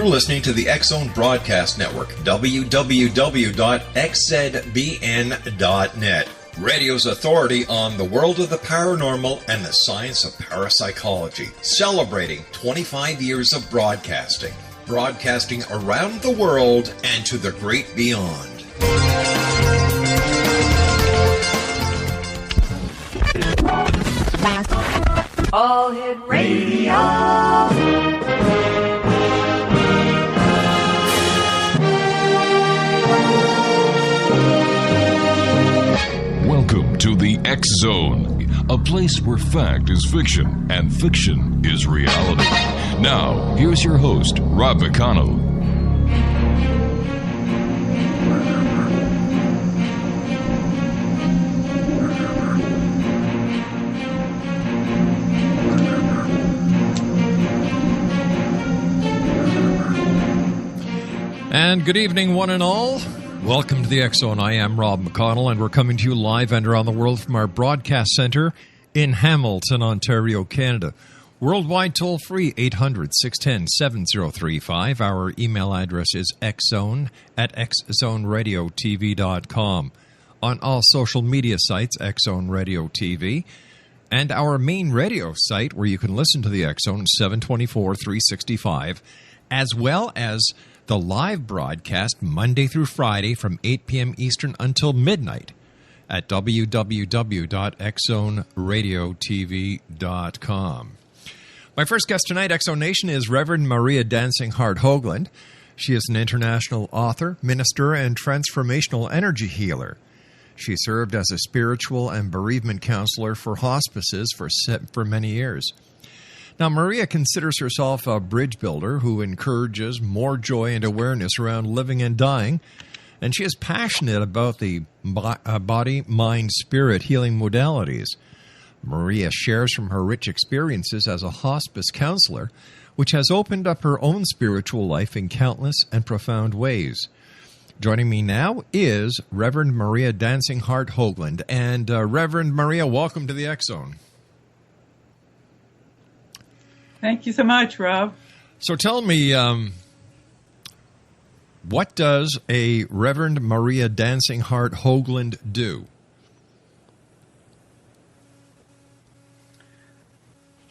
You're listening to the X-Zone Broadcast Network, www.xzbn.net. Radio's authority on the world of the paranormal and the science of parapsychology. Celebrating 25 years of broadcasting. Broadcasting around the world and to the great beyond. All Hit Radio. Welcome to the X-Zone, a place where fact is fiction and fiction is reality. Now, here's your host, Rob McConnell. And good evening, one and all. Welcome to the X-Zone. I am Rob McConnell, and we're coming to you live and around the world from our broadcast center in Hamilton, Ontario, Canada. Worldwide toll-free, 800-610-7035. Our email address is xzone@xzoneradiotv.com. On all social media sites, X-Zone Radio TV. And our main radio site, where you can listen to the X-Zone 724-365, as well as the live broadcast Monday through Friday from 8 p.m. Eastern until midnight at www.xzoneradiotv.com. My first guest tonight, X-Zone Nation, is Reverend Maria Dancing Heart Hoaglund. She is an international author, minister, and transformational energy healer. She served as a spiritual and bereavement counselor for hospices for many years. Now, Maria considers herself a bridge builder who encourages more joy and awareness around living and dying, and she is passionate about the body, mind, spirit healing modalities. Maria shares from her rich experiences as a hospice counselor, which has opened up her own spiritual life in countless and profound ways. Joining me now is Reverend Maria Dancing Heart Hoaglund. And Reverend Maria, welcome to the X-Zone. Thank you so much, Rob. So tell me, what does a Reverend Maria Dancing Heart Hoaglund do?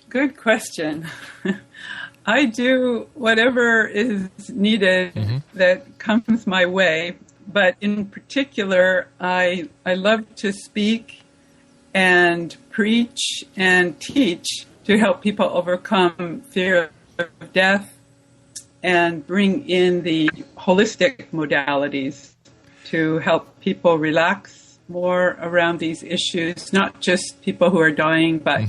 Good question. I do whatever is needed that comes my way, but in particular, I love to speak and preach and teach to help people overcome fear of death and bring in the holistic modalities to help people relax more around these issues, not just people who are dying, but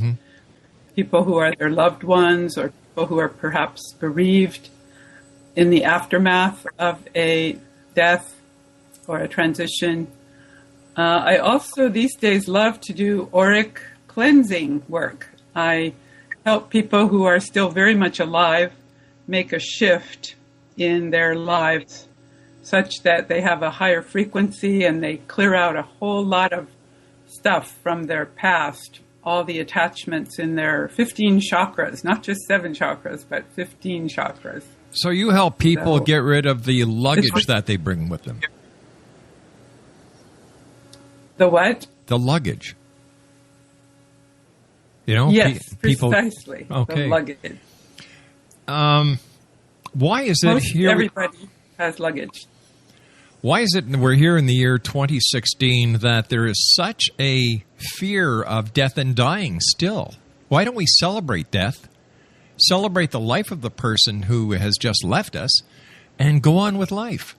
people who are their loved ones or people who are perhaps bereaved in the aftermath of a death or a transition. I also these days love to do auric cleansing work. I help people who are still very much alive make a shift in their lives such that they have a higher frequency and they clear out a whole lot of stuff from their past, all the attachments in their 15 chakras, not just 7 chakras, but 15 chakras. So you help people get rid of the luggage that they bring with them. The what? The luggage. You know, yes, people, precisely. Okay. The luggage. Why is it here? Everybody has luggage. Why is it we're here in the year 2016 that there is such a fear of death and dying still? Why don't we celebrate death, celebrate the life of the person who has just left us, and go on with life?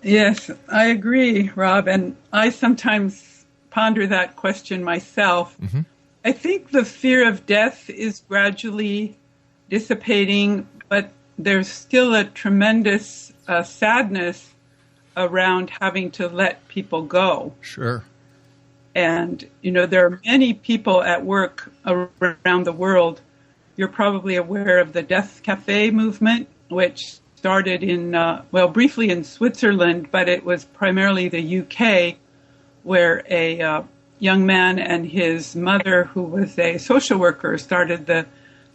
Yes, I agree, Rob, and I sometimes ponder that question myself. I think the fear of death is gradually dissipating, but there's still a tremendous sadness around having to let people go. Sure. And, you know, there are many people at work around the world. You're probably aware of the Death Cafe movement, which started in, briefly in Switzerland, but it was primarily the UK, where a young man and his mother, who was a social worker, started the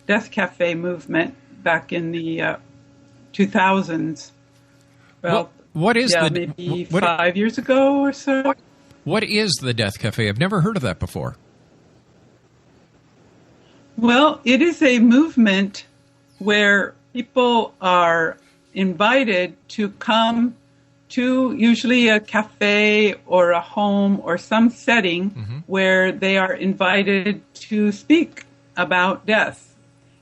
Death Cafe movement back in the 2000s. Well, what is maybe 5 years ago or so. What is the Death Cafe? I've never heard of that before. Well, it is a movement where people are invited to come to usually a cafe or a home or some setting where they are invited to speak about death.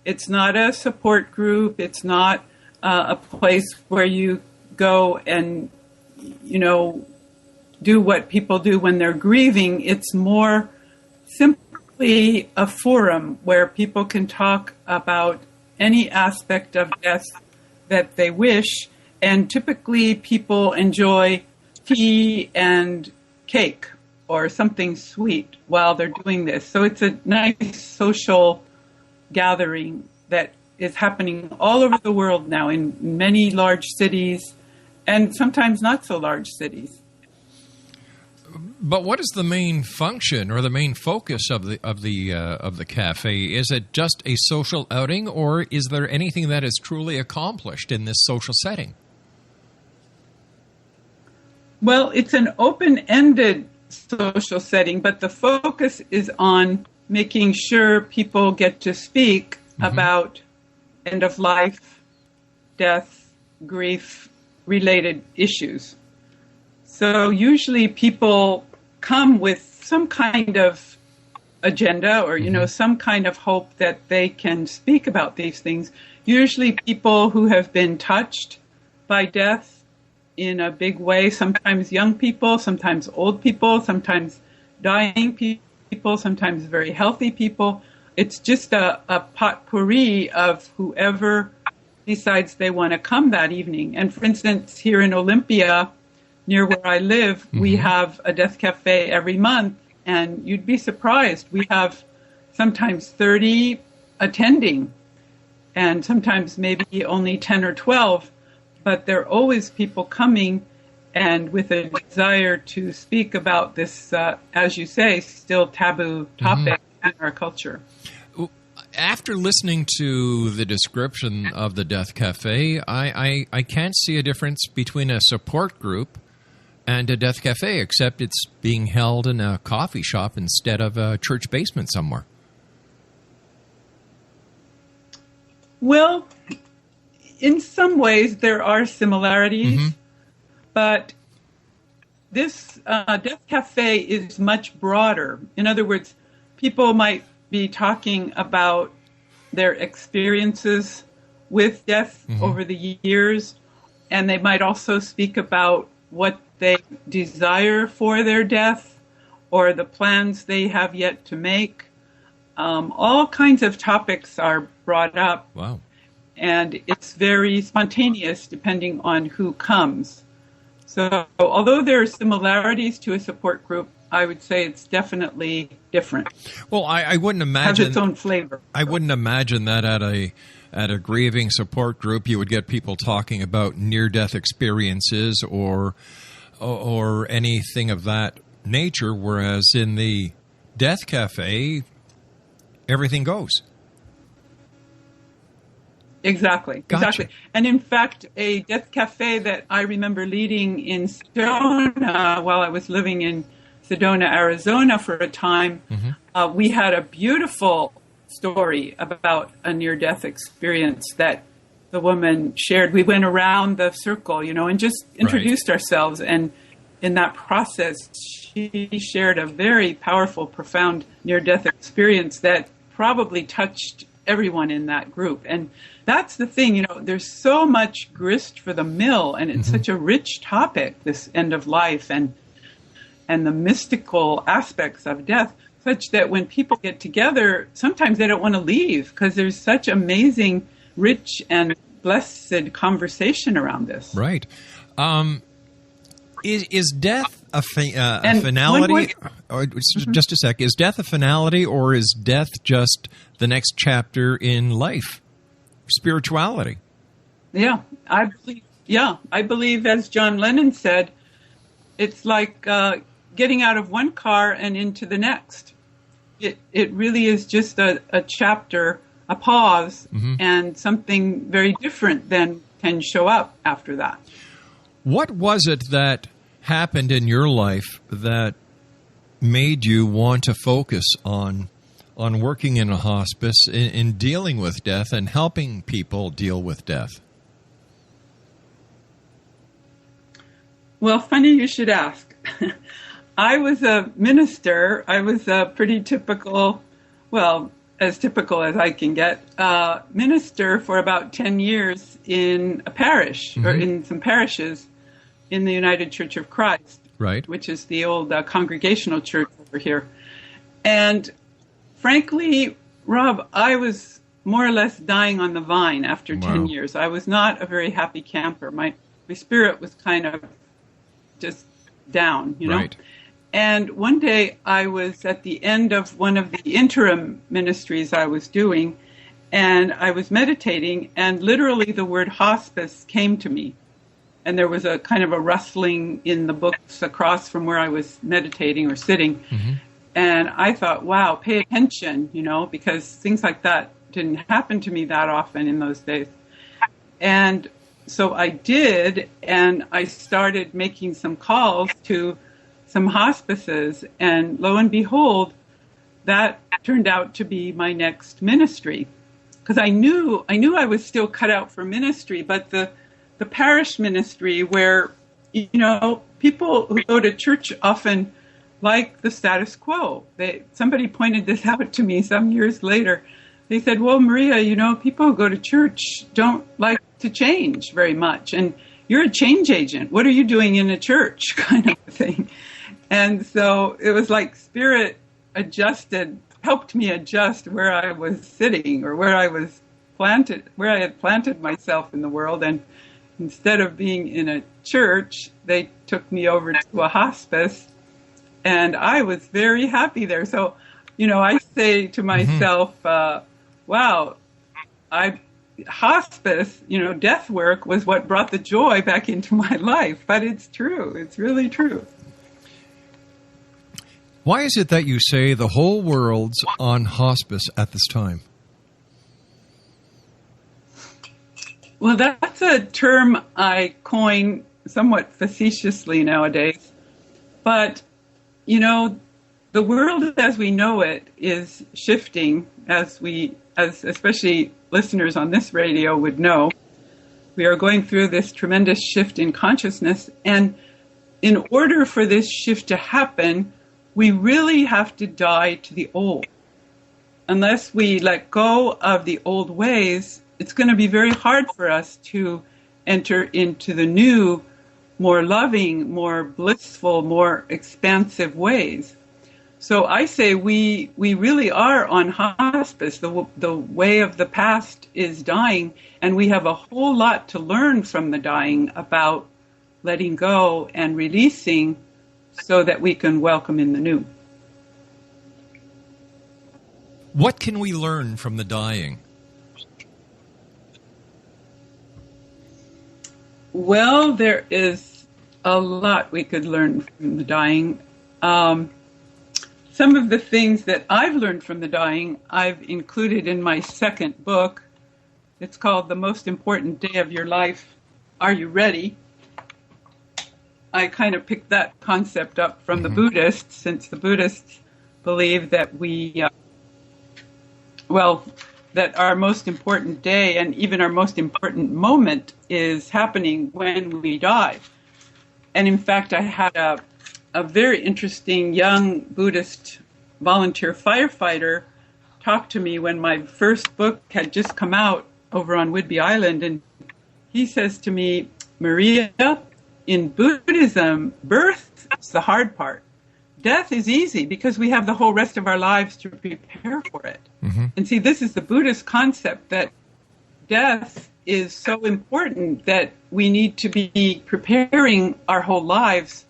It's not a support group. It's not a place where you go and, do what people do when they're grieving. It's more simply a forum where people can talk about any aspect of death that they wish. And typically people enjoy tea and cake or something sweet while they're doing this. So it's a nice social gathering that is happening all over the world now in many large cities and sometimes not so large cities. But what is the main function or the main focus of the cafe? Is it just a social outing, or is there anything that is truly accomplished in this social setting? Well, it's an open-ended social setting, but the focus is on making sure people get to speak about end of life, death, grief-related issues. So usually people come with some kind of agenda or, some kind of hope that they can speak about these things. Usually people who have been touched by death in a big way, sometimes young people, sometimes old people, sometimes dying people, sometimes very healthy people. It's just a potpourri of whoever decides they want to come that evening. And for instance, here in Olympia, near where I live, we have a Death Cafe every month, and you'd be surprised. We have sometimes 30 attending, and sometimes maybe only 10 or 12, but there are always people coming and with a desire to speak about this, as you say, still taboo topic in our culture. After listening to the description of the Death Cafe, I can't see a difference between a support group and a Death Cafe, except it's being held in a coffee shop instead of a church basement somewhere. Well, in some ways there are similarities, but this Death Cafe is much broader. In other words, people might be talking about their experiences with death over the years, and they might also speak about what they desire for their death or the plans they have yet to make. All kinds of topics are brought up. Wow. And it's very spontaneous depending on who comes. So although there are similarities to a support group, I would say it's definitely different. Well, I wouldn't imagine... Has its own flavor. I wouldn't imagine that at a grieving support group you would get people talking about near-death experiences or anything of that nature, whereas in the Death Cafe, everything goes. Exactly. Gotcha. Exactly. And in fact, a Death Cafe that I remember leading in Sedona while I was living in Sedona, Arizona for a time, we had a beautiful story about a near-death experience that the woman shared. We went around the circle, and just introduced ourselves. And in that process, she shared a very powerful, profound near-death experience that probably touched everyone in that group. And that's the thing, there's so much grist for the mill, and it's such a rich topic, this end of life and the mystical aspects of death, such that when people get together, sometimes they don't want to leave because there's such amazing, rich and blessed conversation around this. Right. Is death a finality? Or just a sec. Is death a finality, or is death just the next chapter in life? Spirituality. Yeah, I believe, as John Lennon said, it's like getting out of one car and into the next. It really is just a chapter a pause, and something very different then can show up after that. What was it that happened in your life that made you want to focus on working in a hospice, in dealing with death and helping people deal with death? Well, funny you should ask. I was a minister. I was a pretty typical, well, as typical as I can get, minister for about 10 years in a parish, or in some parishes in the United Church of Christ, right, which is the old congregational church over here. And frankly, Rob, I was more or less dying on the vine after 10 years. I was not a very happy camper. My spirit was kind of just down, you know. Right. And one day I was at the end of one of the interim ministries I was doing, and I was meditating, and literally the word hospice came to me. And there was a kind of a rustling in the books across from where I was meditating or sitting. And I thought, wow, pay attention, you know, because things like that didn't happen to me that often in those days. And so I did, and I started making some calls to some hospices, and lo and behold, that turned out to be my next ministry. Because I knew I was still cut out for ministry, but the parish ministry where, you know, people who go to church often like the status quo. Somebody pointed this out to me some years later. They said, well, Maria, you know, people who go to church don't like to change very much. And you're a change agent. What are you doing in a church kind of thing? And so it was like Spirit helped me adjust where I was sitting or where I had planted myself in the world. And instead of being in a church, they took me over to a hospice, and I was very happy there. So, you know, I say to myself, wow, hospice, you know, death work was what brought the joy back into my life. But it's true. It's really true. Why is it that you say the whole world's on hospice at this time? Well, that's a term I coin somewhat facetiously nowadays. But, you know, the world as we know it is shifting, as especially listeners on this radio would know. We are going through this tremendous shift in consciousness. And in order for this shift to happen, we really have to die to the old. Unless we let go of the old ways, it's going to be very hard for us to enter into the new, more loving, more blissful, more expansive ways. So I say we really are on hospice. The way of the past is dying, and we have a whole lot to learn from the dying about letting go and releasing so that we can welcome in the new. What can we learn from the dying? Well, there is a lot we could learn from the dying. Some of the things that I've learned from the dying, I've included in my second book. It's called The Most Important Day of Your Life. Are You Ready? I kind of picked that concept up from the Buddhists, since the Buddhists believe that that our most important day and even our most important moment is happening when we die. And in fact, I had a very interesting young Buddhist volunteer firefighter talk to me when my first book had just come out over on Whidbey Island. And he says to me, Maria, in Buddhism, birth is the hard part. Death is easy because we have the whole rest of our lives to prepare for it. And see, this is the Buddhist concept that death is so important that we need to be preparing our whole lives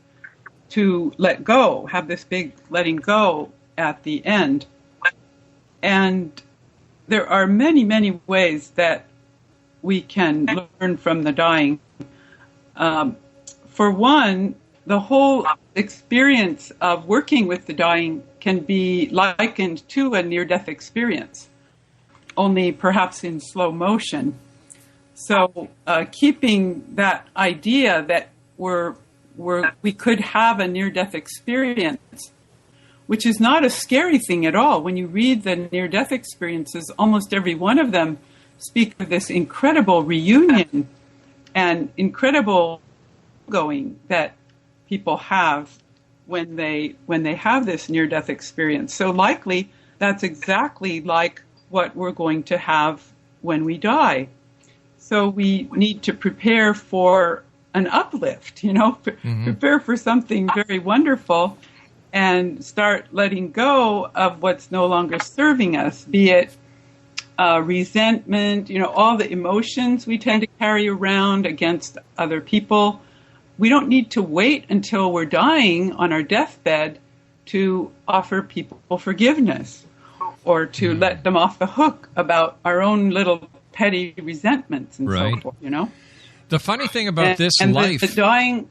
to let go, have this big letting go at the end. And there are many, many ways that we can learn from the dying. For one, the whole experience of working with the dying can be likened to a near-death experience. only perhaps in slow motion. So keeping that idea that we could have a near-death experience, which is not a scary thing at all. When you read the near-death experiences, almost every one of them speak of this incredible reunion and incredible going that people have when they have this near-death experience. So likely that's exactly like what we're going to have when we die. So we need to prepare for an uplift, prepare for something very wonderful and start letting go of what's no longer serving us, be it resentment, all the emotions we tend to carry around against other people. We don't need to wait until we're dying on our deathbed to offer people forgiveness or to let them off the hook about our own little petty resentments and so forth, The funny thing about this life... The dying...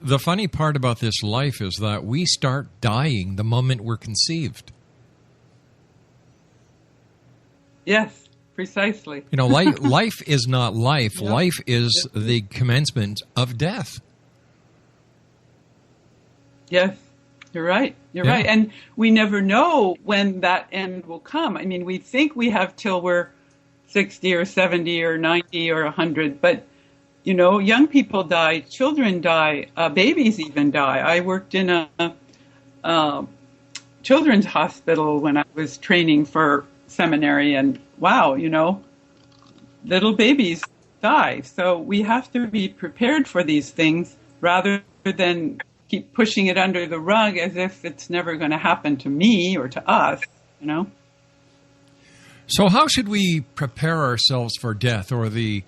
The funny part about this life is that we start dying the moment we're conceived. Yes, precisely. Life is not life. Yep. Life is the commencement of death. Yes, you're right. You're right. And we never know when that end will come. I mean, we think we have till we're 60 or 70 or 90 or 100, but young people die, children die, babies even die. I worked in a children's hospital when I was training for seminary, and wow, little babies die. So we have to be prepared for these things rather than keep pushing it under the rug as if it's never going to happen to me or to us, So how should we prepare ourselves for death or the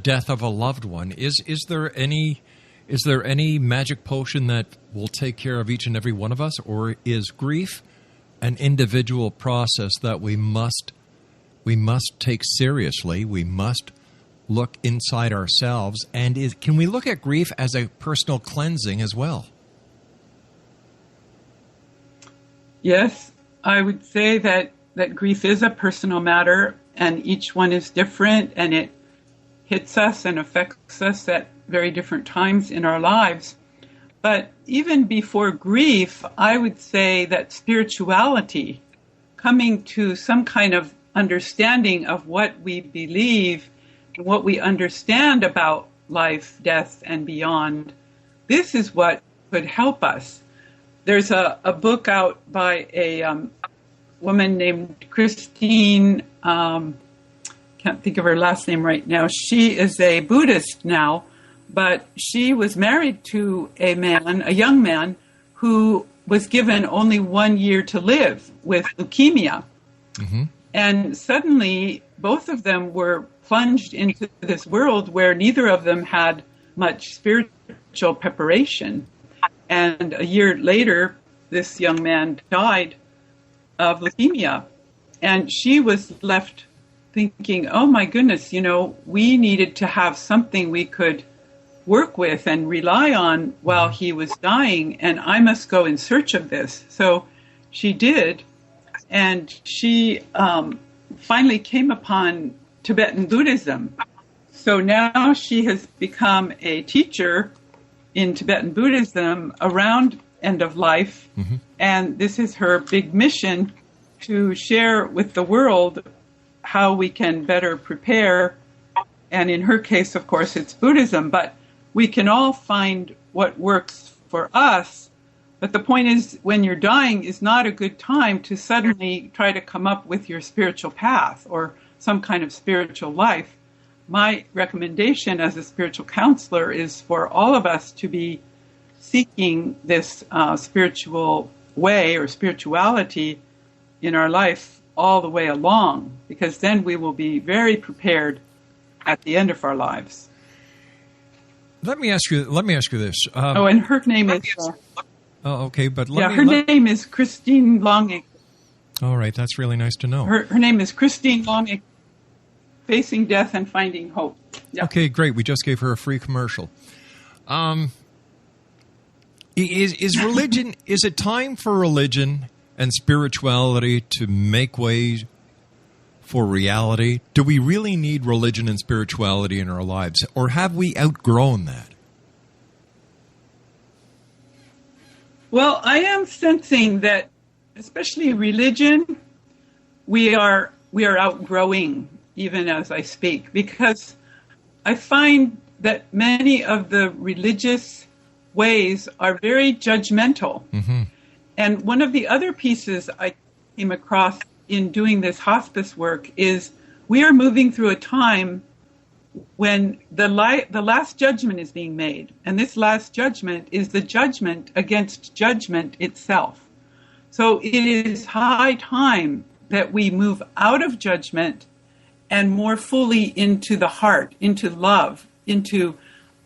death of a loved one? Is there any magic potion that will take care of each and every one of us, or is grief an individual process that we must take seriously? We must look inside ourselves, and can we look at grief as a personal cleansing as well? Yes, I would say that grief is a personal matter, and each one is different, and it hits us and affects us at very different times in our lives. But even before grief, I would say that spirituality, coming to some kind of understanding of what we believe and what we understand about life, death, and beyond, this is what could help us. There's a book out by a woman named Christine, can't think of her last name right now. She is a Buddhist now, but she was married to a young man, who was given only 1 year to live with leukemia. Mm-hmm. And suddenly, both of them were plunged into this world where neither of them had much spiritual preparation. And a year later, this young man died of leukemia. And she was left thinking, oh my goodness, we needed to have something we could work with and rely on while he was dying, and I must go in search of this. So she did, and she finally came upon Tibetan Buddhism. So now she has become a teacher in Tibetan Buddhism around end of life, and this is her big mission, to share with the world how we can better prepare. And in her case, of course, it's Buddhism, but we can all find what works for us. But the point is, when you're dying is not a good time to suddenly try to come up with your spiritual path or some kind of spiritual life. My recommendation as a spiritual counselor is for all of us to be seeking this spiritual way or spirituality in our life all the way along, because then we will be very prepared at the end of our lives. Let me ask you this. And her name is... okay, but her name is Christine Longacre. All right, that's really nice to know. Her name is Christine Longacre, Facing Death and Finding Hope. Yeah. Okay, great. We just gave her a free commercial. Is religion? Is it time for religion and spirituality to make way for reality? Do we really need religion and spirituality in our lives, or have we outgrown that? Well, I am sensing that, especially religion, we are outgrowing even as I speak, because I find that many of the religious ways are very judgmental. Mm-hmm. And one of the other pieces I came across in doing this hospice work is we are moving through a time when the last judgment is being made. And this last judgment is the judgment against judgment itself. So it is high time that we move out of judgment and more fully into the heart, into love, into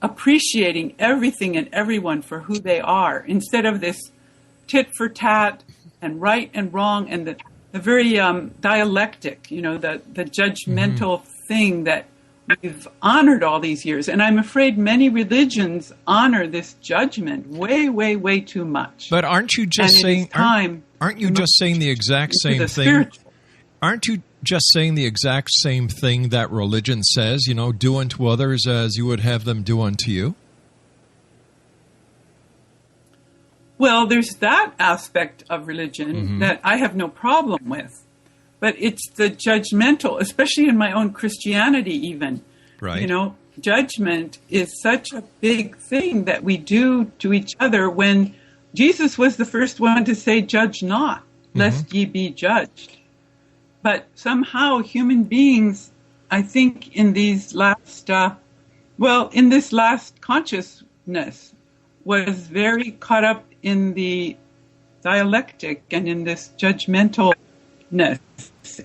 appreciating everything and everyone for who they are, instead of this tit for tat and right and wrong and the very dialectic, the judgmental thing that we've honored all these years. And I'm afraid many religions honor this judgment way, way, way too much. But aren't you just saying the exact same thing? Aren't you just saying the exact same thing that religion says, do unto others as you would have them do unto you? Well, there's that aspect of religion that I have no problem with. But it's the judgmental, especially in my own Christianity even. Right. Judgment is such a big thing that we do to each other, when Jesus was the first one to say, "Judge not, lest ye be judged." But somehow human beings, I think in these last, in this last consciousness, was very caught up in the dialectic and in this judgmentalness.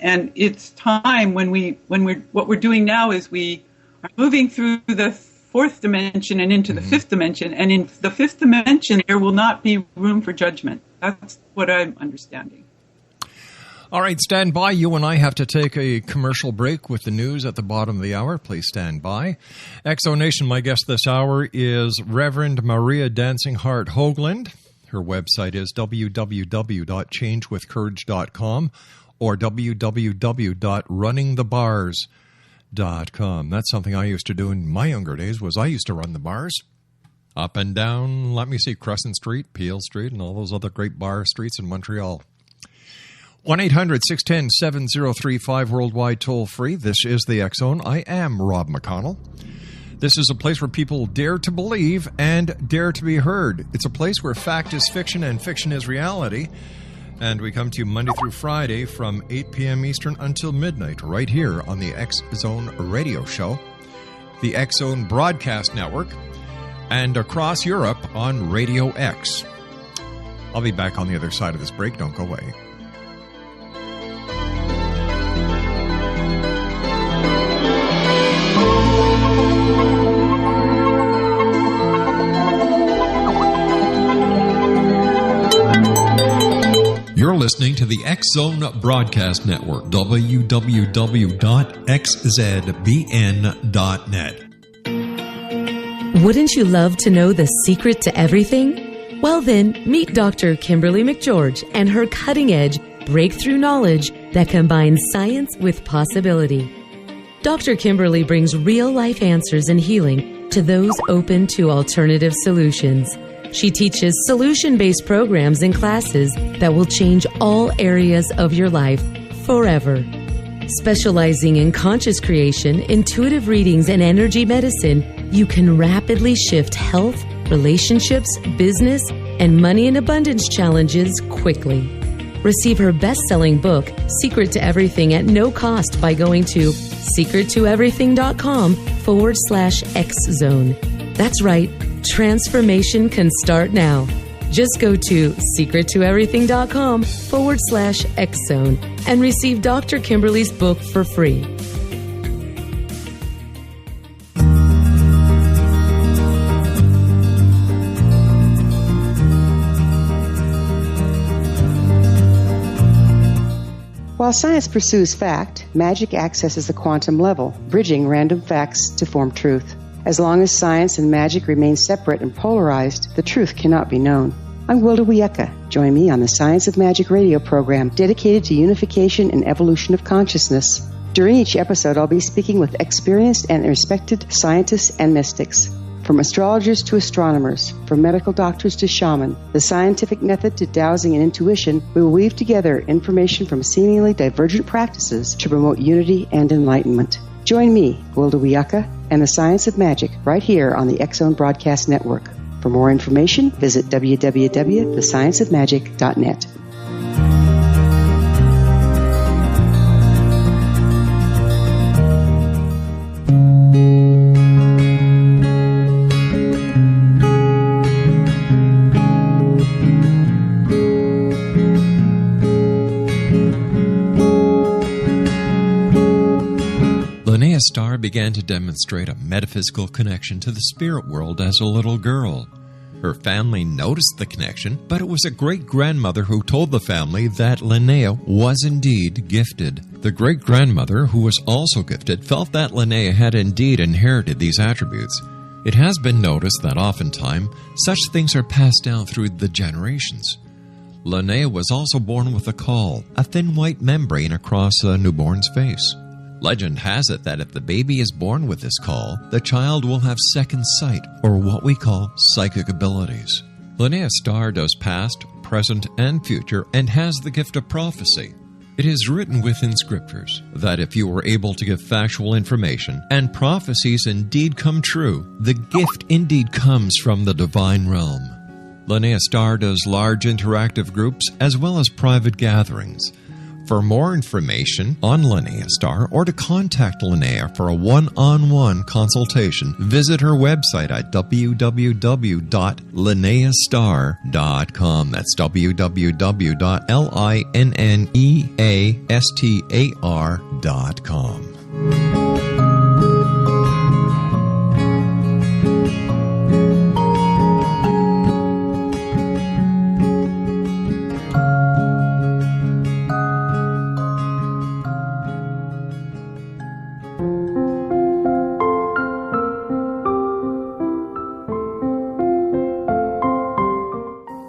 And it's time what we're doing now is we are moving through the fourth dimension and into the fifth dimension. And in the fifth dimension, there will not be room for judgment. That's what I'm understanding. All right, stand by. You and I have to take a commercial break with the news at the bottom of the hour. Please stand by. Exonation, my guest this hour is Reverend Maria Dancing Heart Hoaglund. Her website is www.changewithcourage.com or www.runningthebars.com. That's something I used to do in my younger days, was I used to run the bars up and down, Crescent Street, Peel Street, and all those other great bar streets in Montreal. 1-800-610-7035 worldwide toll free. This is the X Zone. I am Rob McConnell. This is a place where people dare to believe and dare to be heard. It's a place where fact is fiction and fiction is reality. And we come to you Monday through Friday from 8 p.m. Eastern until midnight, right here on the X Zone radio show, the X Zone broadcast network, and across Europe on Radio X. I'll be back on the other side of this break. Don't go away. You're listening to the X Zone Broadcast Network, www.xzbn.net. Wouldn't you love to know the secret to everything? Well then, meet Dr. Kimberly McGeorge and her cutting-edge breakthrough knowledge that combines science with possibility. Dr. Kimberly brings real-life answers and healing to those open to alternative solutions. She teaches solution-based programs and classes that will change all areas of your life forever. Specializing in conscious creation, intuitive readings, and energy medicine, you can rapidly shift health, relationships, business, and money and abundance challenges quickly. Receive her best-selling book, Secret to Everything, at no cost by going to secrettoeverything.com/X-Zone. That's right. Transformation can start now. Just go to secrettoeverything.com/X-Zone and receive Dr. Kimberly's book for free. While science pursues fact, magic accesses the quantum level, bridging random facts to form truth. As long as science and magic remain separate and polarized, the truth cannot be known. I'm Wilda Wiecka. Join me on the Science of Magic radio program dedicated to unification and evolution of consciousness. During each episode, I'll be speaking with experienced and respected scientists and mystics. From astrologers to astronomers, from medical doctors to shaman, the scientific method to dowsing and intuition, we will weave together information from seemingly divergent practices to promote unity and enlightenment. Join me, Wilda Wiecka, and the Science of Magic right here on the X Zone Broadcast Network. For more information, visit www.thescienceofmagic.net. Starr began to demonstrate a metaphysical connection to the spirit world as a little girl. Her family noticed the connection, but it was a great-grandmother who told the family that Linnea was indeed gifted. The great-grandmother, who was also gifted, felt that Linnea had indeed inherited these attributes. It has been noticed that oftentimes such things are passed down through the generations. Linnea was also born with a caul, a thin white membrane across a newborn's face. Legend has it that if the baby is born with this caul, the child will have second sight, or what we call psychic abilities. Linnea Starr does past, present, and future, and has the gift of prophecy. It is written within scriptures that if you are able to give factual information, and prophecies indeed come true, the gift indeed comes from the divine realm. Linnea Starr does large interactive groups as well as private gatherings. For more information on Linnea Starr or to contact Linnea for a one-on-one consultation, visit her website at www.linneastar.com. That's www.linneastar.com.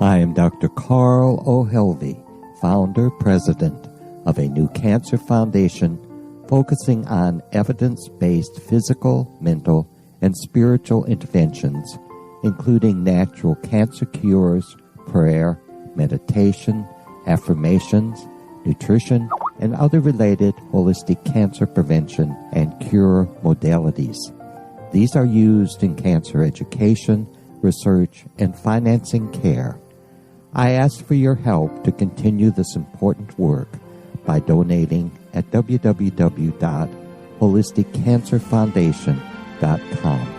I am Dr. Carl O'Helvey, founder-president of a new cancer foundation focusing on evidence-based physical, mental, and spiritual interventions, including natural cancer cures, prayer, meditation, affirmations, nutrition, and other related holistic cancer prevention and cure modalities. These are used in cancer education, research, and financing care. I ask for your help to continue this important work by donating at www.holisticcancerfoundation.com.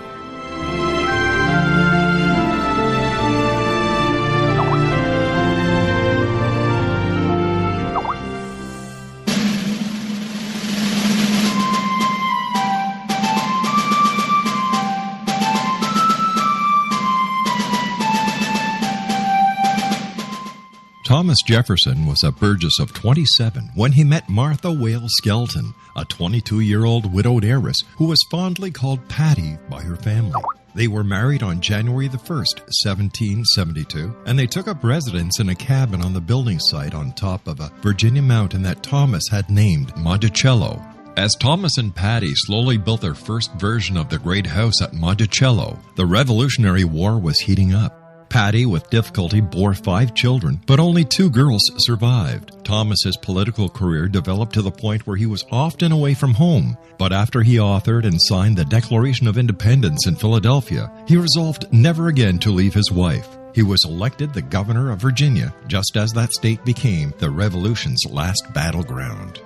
Thomas Jefferson was a Burgess of 27 when he met Martha Wales Skelton, a 22-year-old widowed heiress who was fondly called Patty by her family. They were married on January the 1st, 1772, and they took up residence in a cabin on the building site on top of a Virginia mountain that Thomas had named Monticello. As Thomas and Patty slowly built their first version of the great house at Monticello, the Revolutionary War was heating up. Patty, with difficulty, bore 5 children, but only 2 girls survived. Thomas's political career developed to the point where he was often away from home, but after he authored and signed the Declaration of Independence in Philadelphia, he resolved never again to leave his wife. He was elected the governor of Virginia, just as that state became the Revolution's last battleground.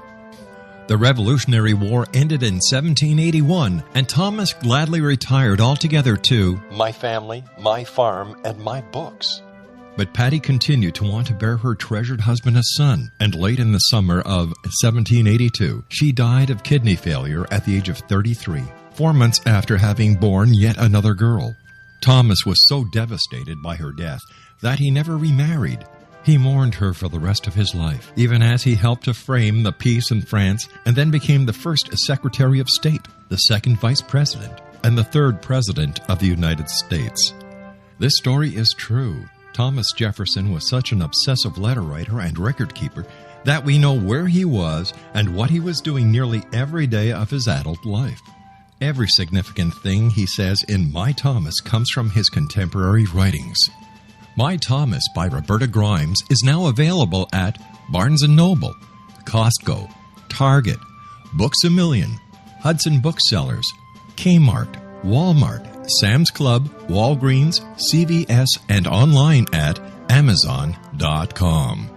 The Revolutionary War ended in 1781, and Thomas gladly retired altogether to my family, my farm, and my books. But Patty continued to want to bear her treasured husband a son, and late in the summer of 1782, she died of kidney failure at the age of 33, 4 months after having borne yet another girl. Thomas was so devastated by her death that he never remarried. He mourned her for the rest of his life, even as he helped to frame the peace in France and then became the first Secretary of State, the second Vice President, and the third President of the United States. This story is true. Thomas Jefferson was such an obsessive letter writer and record keeper that we know where he was and what he was doing nearly every day of his adult life. Every significant thing he says in My Thomas comes from his contemporary writings. My Thomas by Roberta Grimes is now available at Barnes & Noble, Costco, Target, Books A Million, Hudson Booksellers, Kmart, Walmart, Sam's Club, Walgreens, CVS, and online at Amazon.com.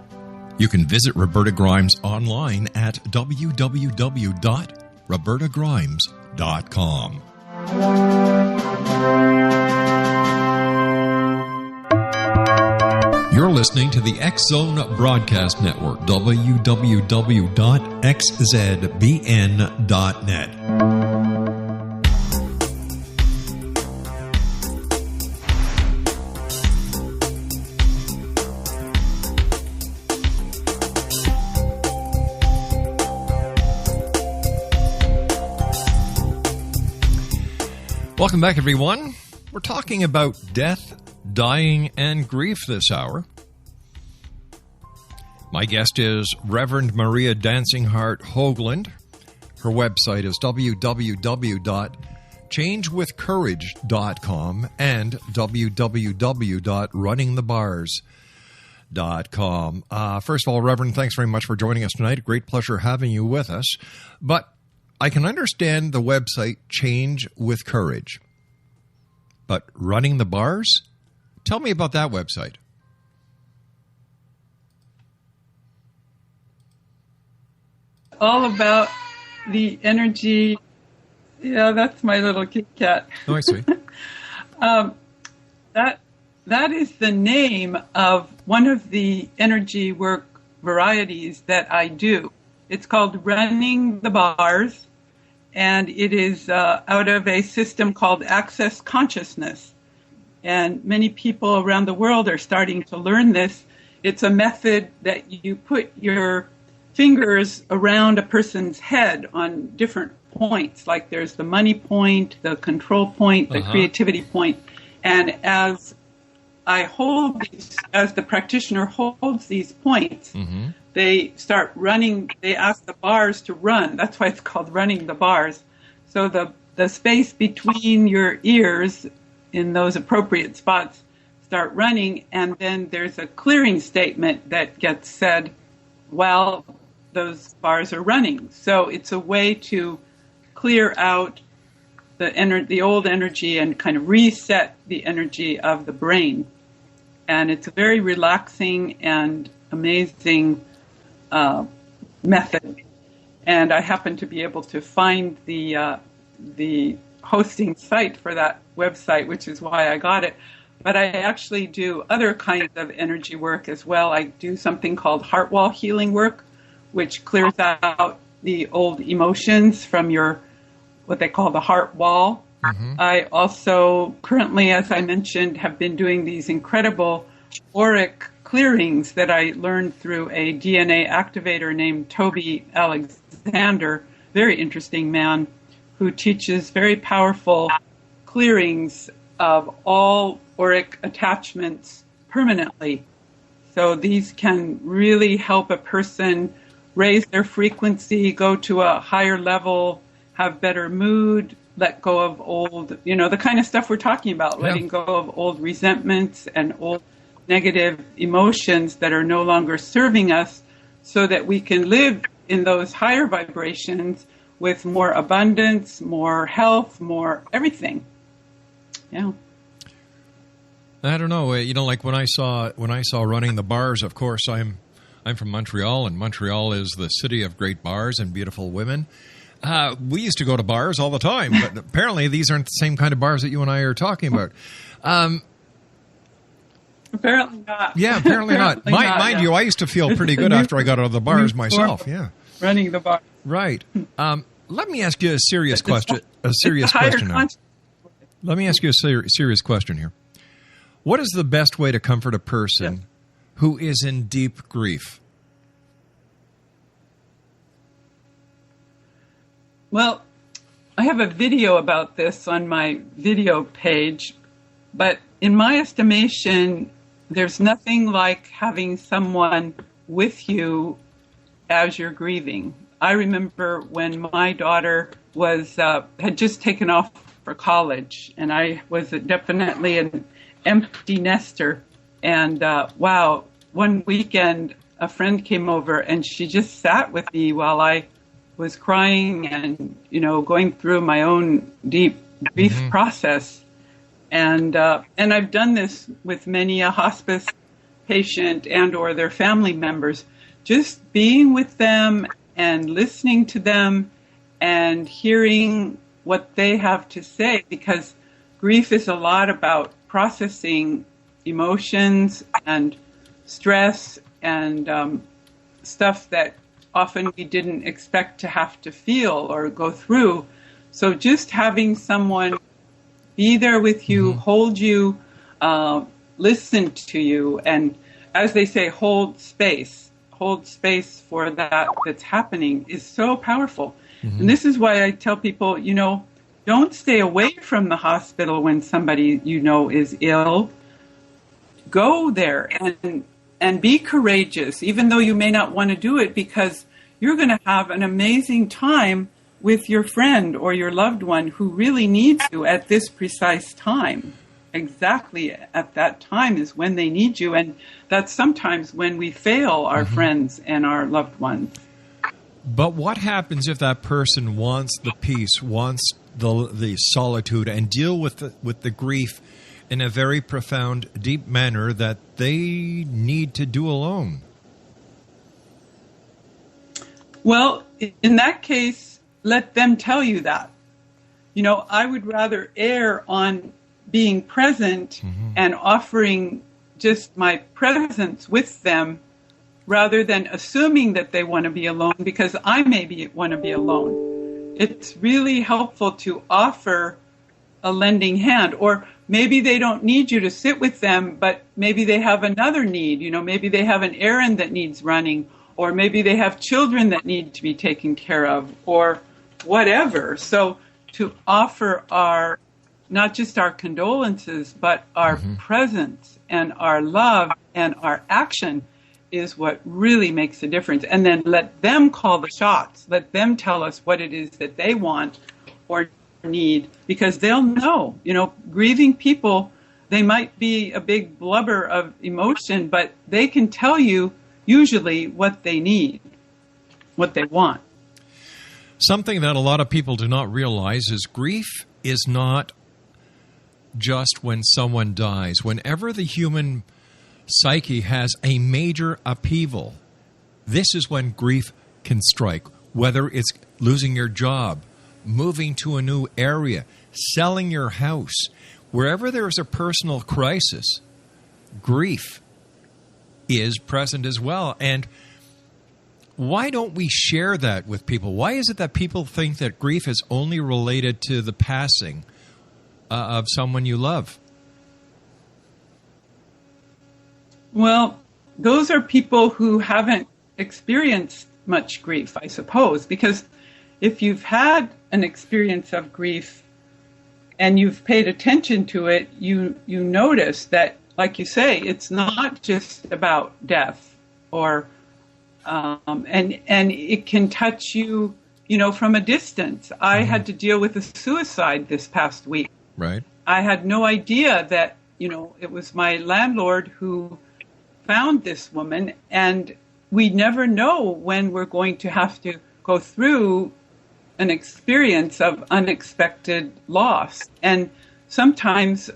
You can visit Roberta Grimes online at www.robertagrimes.com. You're listening to the X-Zone Broadcast Network, www.xzbn.net. Welcome back, everyone. We're talking about death, dying, and grief this hour. My guest is Reverend Maria Dancing Heart Hoaglund. Her website is www.changewithcourage.com and www.runningthebars.com. First of all, Reverend, thanks very much for joining us tonight. A great pleasure having you with us. But I can understand the website Change with Courage. But Running the Bars? Tell me about that website. All about the energy. Yeah, that's my little Kit Kat. Oh, I see. That is the name of one of the energy work varieties that I do. It's called Running the Bars, and it is out of a system called Access Consciousness. And many people around the world are starting to learn this. It's a method that you put your fingers around a person's head on different points, like there's the money point, the control point, the creativity point. And as I hold these, as the practitioner holds these points, they start running, they ask the bars to run. That's why it's called Running the Bars. So the space between your ears in those appropriate spots start running, and then there's a clearing statement that gets said while those bars are running. So it's a way to clear out the old energy and kind of reset the energy of the brain. And it's a very relaxing and amazing method. And I happen to be able to find the hosting site for that website, which is why I got it. But I actually do other kinds of energy work as well. I do something called heart wall healing work, which clears out the old emotions from your, what they call the heart wall. I also currently, as I mentioned, have been doing these incredible auric clearings that I learned through a DNA activator named Toby Alexander, very interesting man, who teaches very powerful clearings of all auric attachments permanently. So these can really help a person raise their frequency, go to a higher level, have better mood, let go of old, the kind of stuff we're talking about, letting go of old resentments and old negative emotions that are no longer serving us, so that we can live in those higher vibrations with more abundance, more health, more everything. Yeah. I don't know. Like when I saw Running the Bars, of course, I'm from Montreal, and Montreal is the city of great bars and beautiful women. We used to go to bars all the time, but apparently these aren't the same kind of bars that you and I are talking about. Apparently not. Yeah, apparently not. Mind you, I used to feel pretty good after I got out of the bars myself. Yeah, running the bar. Right. Let me ask you a serious question. Let me ask you a serious question here. What is the best way to comfort a person who is in deep grief? Well, I have a video about this on my video page, but in my estimation, there's nothing like having someone with you as you're grieving. I remember when my daughter had just taken off for college, and I was definitely an empty nester. And wow, one weekend a friend came over and she just sat with me while I was crying and, going through my own deep grief process. And I've done this with many a hospice patient and or their family members, just being with them and listening to them and hearing what they have to say, because grief is a lot about processing emotions and stress and stuff that often we didn't expect to have to feel or go through. So just having someone be there with you, hold you, listen to you, and as they say, hold space for that's happening is so powerful. And this is why I tell people, don't stay away from the hospital when somebody is ill. Go there and be courageous, even though you may not want to do it, because you're going to have an amazing time with your friend or your loved one who really needs you at this precise time. Exactly at that time is when they need you, and that's sometimes when we fail our friends and our loved ones. But what happens if that person wants the peace, wants the solitude, and deal with the grief in a very profound, deep manner that they need to do alone? Well, in that case, let them tell you that. I would rather err on being present and offering just my presence with them rather than assuming that they want to be alone, because I maybe want to be alone. It's really helpful to offer a lending hand, or maybe they don't need you to sit with them, but maybe they have another need. Maybe they have an errand that needs running, or maybe they have children that need to be taken care of, or whatever. So to offer not just our condolences, but our presence and our love and our action is what really makes a difference. And then let them call the shots. Let them tell us what it is that they want or need, because they'll know. Grieving people, they might be a big blubber of emotion, but they can tell you usually what they need, what they want. Something that a lot of people do not realize is grief is not just when someone dies. Whenever the human psyche has a major upheaval, this is when grief can strike. Whether it's losing your job, moving to a new area, selling your house, wherever there is a personal crisis, grief is present as well. And why don't we share that with people? Why is it that people think that grief is only related to the passing of someone you love? Well, those are people who haven't experienced much grief, I suppose, because if you've had an experience of grief and you've paid attention to it, you notice that, like you say, it's not just about death, or and it can touch you, from a distance. I had to deal with a suicide this past week. Right. I had no idea that, it was my landlord who found this woman, and we never know when we're going to have to go through an experience of unexpected loss. And sometimes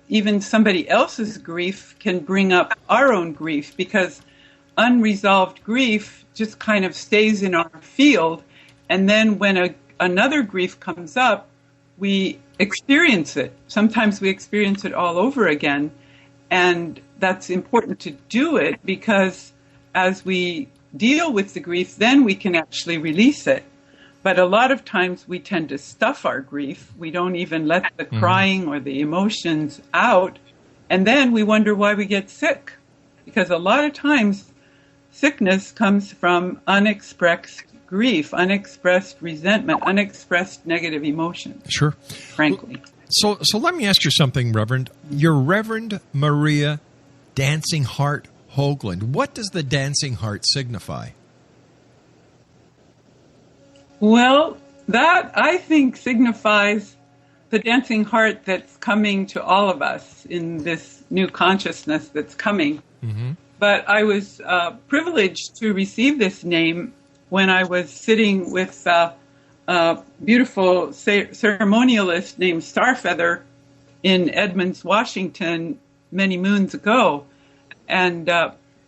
even somebody else's grief can bring up our own grief, because unresolved grief just kind of stays in our field. And then when another grief comes up, we experience it. Sometimes we experience it all over again. And that's important to do it, because as we deal with the grief, then we can actually release it. But a lot of times we tend to stuff our grief. We don't even let the crying or the emotions out. And then we wonder why we get sick. Because a lot of times sickness comes from unexpressed grief, unexpressed resentment, unexpressed negative emotions. Sure. Frankly. So let me ask you something, Reverend. You're Reverend Maria Dancing Heart Hoaglund. What does the dancing heart signify? Well, that, I think, signifies the dancing heart that's coming to all of us in this new consciousness that's coming. Mm-hmm. But I was privileged to receive this name when I was sitting with a beautiful ceremonialist named Starfeather in Edmonds, Washington, many moons ago. And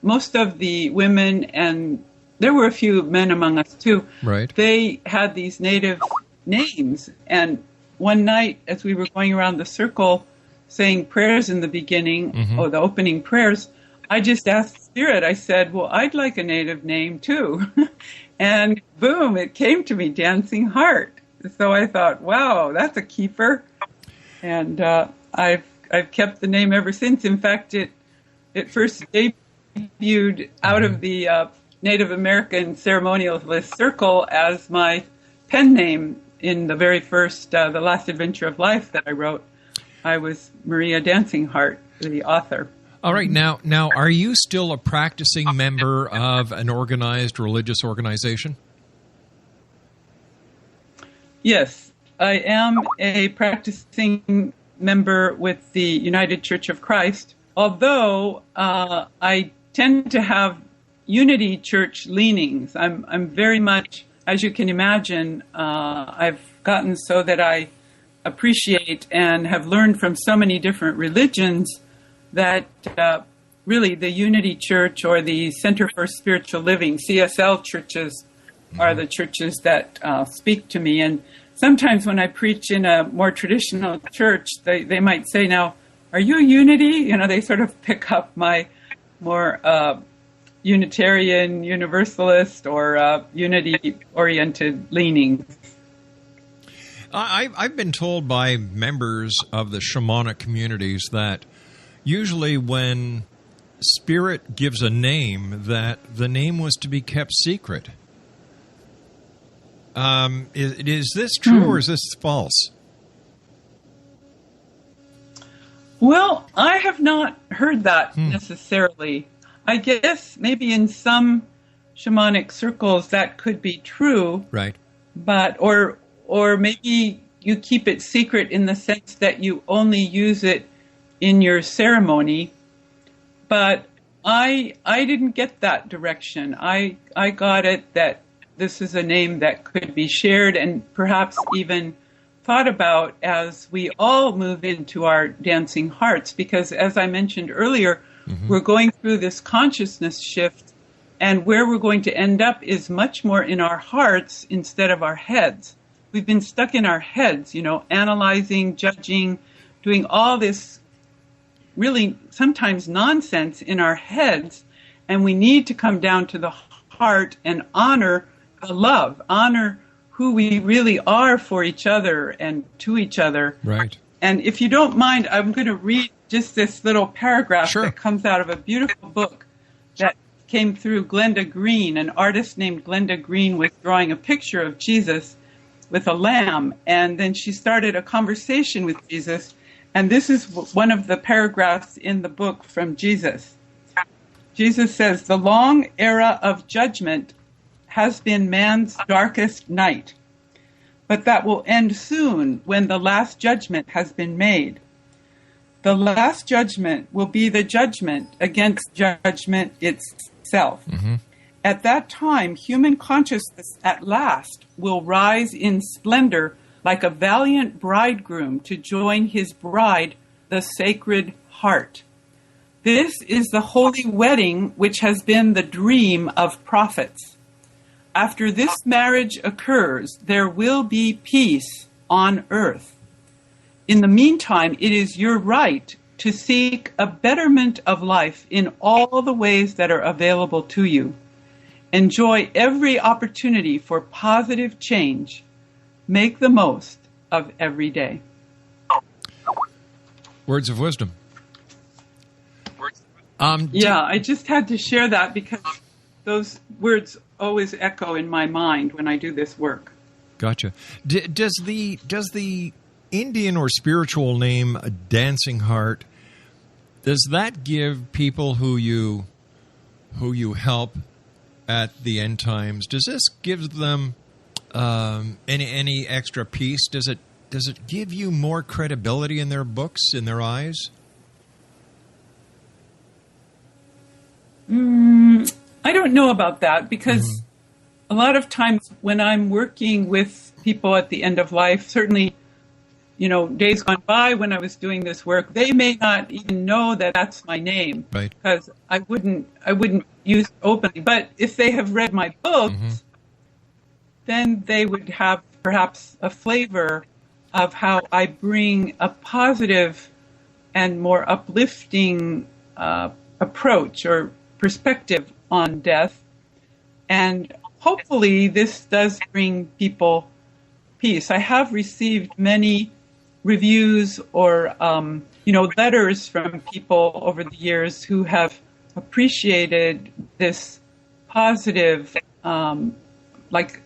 most of the women, and there were a few men among us too, right, they had these native names. And one night, as we were going around the circle saying prayers in the beginning, mm-hmm. or the opening prayers, I just asked Spirit, I said, well, I'd like a native name too. And boom, it came to me, Dancing Heart. So I thought, wow, that's a keeper. And I've kept the name ever since. In fact, it first debuted out of the Native American ceremonialist circle as my pen name in the very first, The Last Adventure of Life that I wrote. I was Maria Dancing Heart, the author. All right. Now, are you still a practicing member of an organized religious organization? Yes, I am a practicing member with the United Church of Christ, although I tend to have Unity Church leanings. I'm very much, as you can imagine, I've gotten so that I appreciate and have learned from so many different religions that really the Unity Church or the Center for Spiritual Living, CSL churches, are the churches that speak to me. And sometimes when I preach in a more traditional church, they might say, now, are you a Unity? You know, they sort of pick up my more Unitarian, Universalist, or Unity-oriented leanings. I've been told by members of the shamanic communities that usually when Spirit gives a name, that the name was to be kept secret. Is this true or is this false? Well, I have not heard that necessarily. I guess maybe in some shamanic circles that could be true. Right. But or maybe you keep it secret in the sense that you only use it in your ceremony. But I didn't get that direction. I got it that this is a name that could be shared and perhaps even thought about as we all move into our dancing hearts. Because as I mentioned earlier, we're going through this consciousness shift, and where we're going to end up is much more in our hearts instead of our heads. We've been stuck in our heads, analyzing, judging, doing all this really sometimes nonsense in our heads, and we need to come down to the heart and honor the love, honor who we really are for each other and to each other. Right. And if you don't mind, I'm going to read just this little paragraph Sure. that comes out of a beautiful book that came through Glenda Green. An artist named Glenda Green was drawing a picture of Jesus with a lamb, and then she started a conversation with Jesus. And this is one of the paragraphs in the book from Jesus. Jesus says, "The long era of judgment has been man's darkest night, but that will end soon when the last judgment has been made. The last judgment will be the judgment against judgment itself. At that time, human consciousness at last will rise in splendor like a valiant bridegroom to join his bride, the Sacred Heart. This is the holy wedding which has been the dream of prophets. After this marriage occurs, there will be peace on earth. In the meantime, it is your right to seek a betterment of life in all the ways that are available to you. Enjoy every opportunity for positive change. Make the most of every day." Words of wisdom. I just had to share that because those words always echo in my mind when I do this work. Gotcha. Does the Indian or spiritual name Dancing Heart Does that give people who you help at the end times, does this give them any extra peace? Does it give you more credibility in their books, in their eyes? I don't know about that, because a lot of times when I'm working with people at the end of life, certainly, days gone by when I was doing this work, they may not even know that that's my name, right? Because I wouldn't use it openly. But if they have read my books, then they would have perhaps a flavor of how I bring a positive and more uplifting approach or perspective on death. And hopefully this does bring people peace. I have received many reviews or, letters from people over the years who have appreciated this positive, like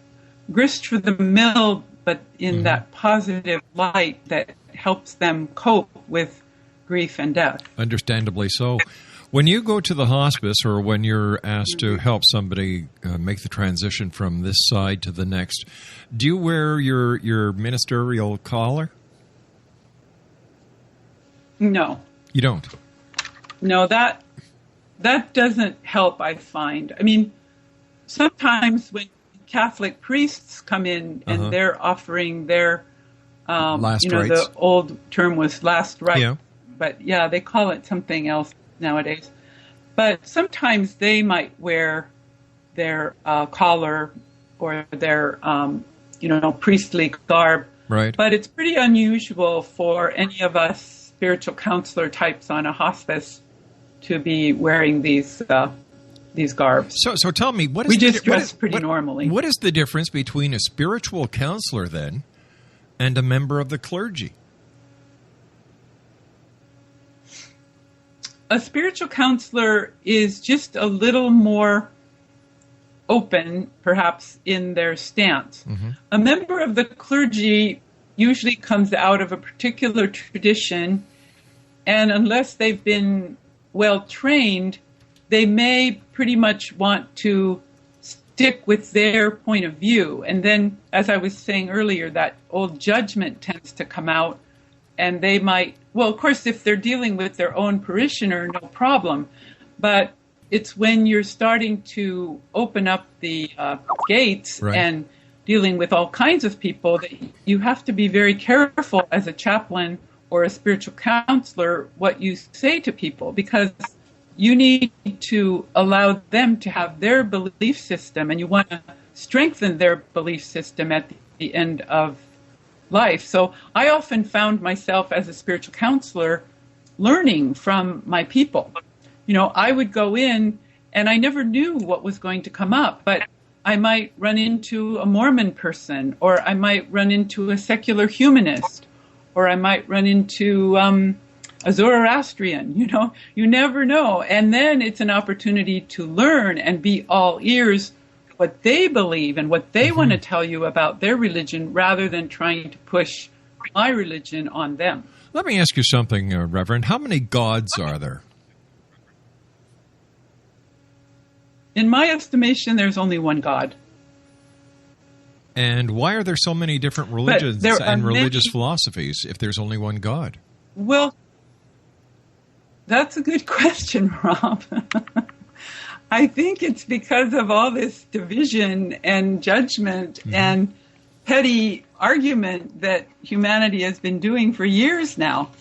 grist for the mill, but in that positive light that helps them cope with grief and death. Understandably so. When you go to the hospice, or when you're asked to help somebody make the transition from this side to the next, do you wear your ministerial collar? No. You don't? No, that doesn't help, I find. I mean, sometimes when Catholic priests come in and they're offering their, last rites. The old term was last rite. Yeah. But yeah, they call it something else nowadays. But sometimes they might wear their collar or their, priestly garb. Right. But it's pretty unusual for any of us spiritual counselor types on a hospice to be wearing these garbs. So tell me, we just dress pretty normally. What is the difference between a spiritual counselor then and a member of the clergy? A spiritual counselor is just a little more open, perhaps, in their stance. A member of the clergy usually comes out of a particular tradition, and unless they've been well trained, they may pretty much want to stick with their point of view. And then, as I was saying earlier, that old judgment tends to come out, and they might, well, of course, if they're dealing with their own parishioner, no problem. But it's when you're starting to open up the gates and dealing with all kinds of people that you have to be very careful as a chaplain or a spiritual counselor what you say to people, because you need to allow them to have their belief system, and you want to strengthen their belief system at the end of life. So I often found myself as a spiritual counselor learning from my people. I would go in and I never knew what was going to come up, but I might run into a Mormon person, or I might run into a secular humanist, or I might run into a Zoroastrian. You never know. And then it's an opportunity to learn and be all ears what they believe and what they want to tell you about their religion, rather than trying to push my religion on them. Let me ask you something, Reverend. How many gods are there? In my estimation, there's only one God. And why are there so many different religions and religious philosophies if there's only one God? Well, that's a good question, Rob. I think it's because of all this division and judgment and petty argument that humanity has been doing for years now.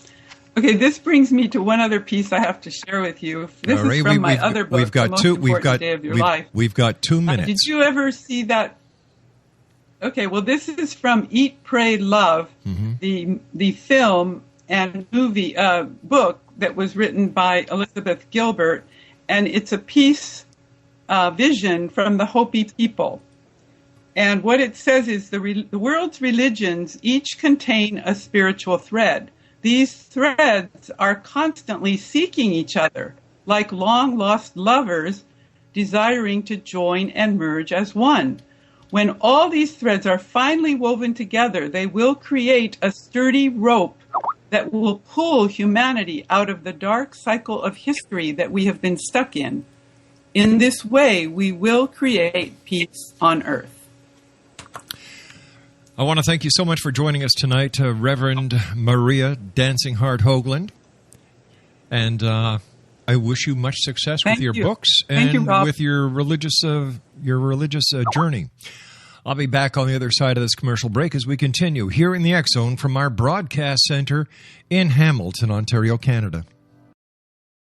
Okay, this brings me to one other piece I have to share with you. This is from my other book, we've got The Most Important Day of Your Life. We've got 2 minutes. Did you ever see that? Okay, well, this is from Eat, Pray, Love, the film and movie book that was written by Elizabeth Gilbert, and it's a peace vision from the Hopi people. And what it says is the world's religions each contain a spiritual thread. These threads are constantly seeking each other, like long-lost lovers desiring to join and merge as one. When all these threads are finally woven together, they will create a sturdy rope that will pull humanity out of the dark cycle of history that we have been stuck in. In this way, we will create peace on earth. I want to thank you so much for joining us tonight, Reverend Maria Dancing Heart Hoaglund. And I wish you much success with your books and with your religious journey. I'll be back on the other side of this commercial break as we continue here in the X Zone from our broadcast center in Hamilton, Ontario, Canada.